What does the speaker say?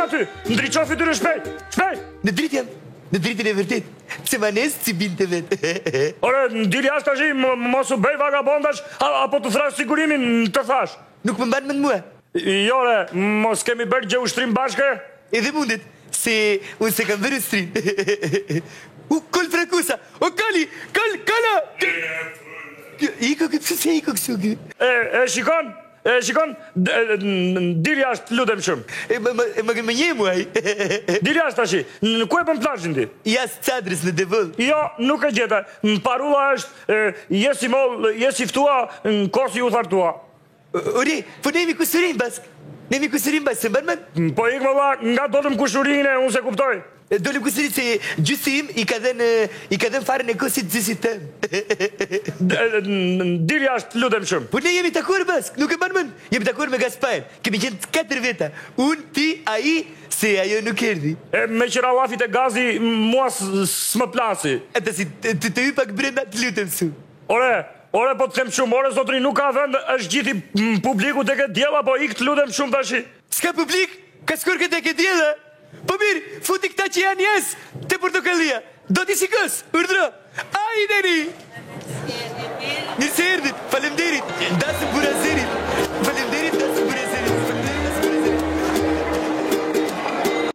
shkon aty? Ndriqo fytyrën shpejt. Shpejt. Në dritë jam. Në dritën e vërtet. Se ma nesë si binte vetë. Ore, ndili jashtë tash, mos u bëj vagabondash, apo të thrash sigurimin të thash. Nuk më mbanë më në mua. Jore, mos kemi bërë gjë ushtrim bashkë? Edhe mundet, se unë se kam vërë ustrin. Kol frakusa, o kali, kala! Iko këtë se iko kësu këtë. Shikon, dili jashtë, lutem shumë. Më një muaj. Dili jashtë tashi, ku e pën plazhin ti? Jas cadrës në devull. Jo, nuk e gjeta. Parula është, jesi moll, jesi ftua, në kosi u thartua. Ore, po ne jemi kusurin bask. Ne jemi kusurin bask, se mbarë man? Po ikë më dha, nga dolëm kushurinë e unë se kuptoj. Dolëm kusurin se gjysim i ka dhen farën e kosit gjysit tëm. Dili jashtë, lutem shumë. Po ne jemi takuar bask, nuk e mbarë man? Jemi takuar me Gaspar. Kemi qenë 4 veta. Unë, ti, ai, se ajo nuk erdi. Me qëra lafit e gazi, mua s'më plasi. Ata si, të ju pak brenda të lutem su. Ore, po të them shumë, ore, zotri, nuk ka vend, është gjithi publiku të këtë djela, po ik të lutem shumë tashi. S'ka publik? Ka skur këtë e këtë djela? Po mirë, futi këta që janë jesë të portokallia. Do t'i sikës, urdhro. Ai, neri! Mirë se erdit, falemderit.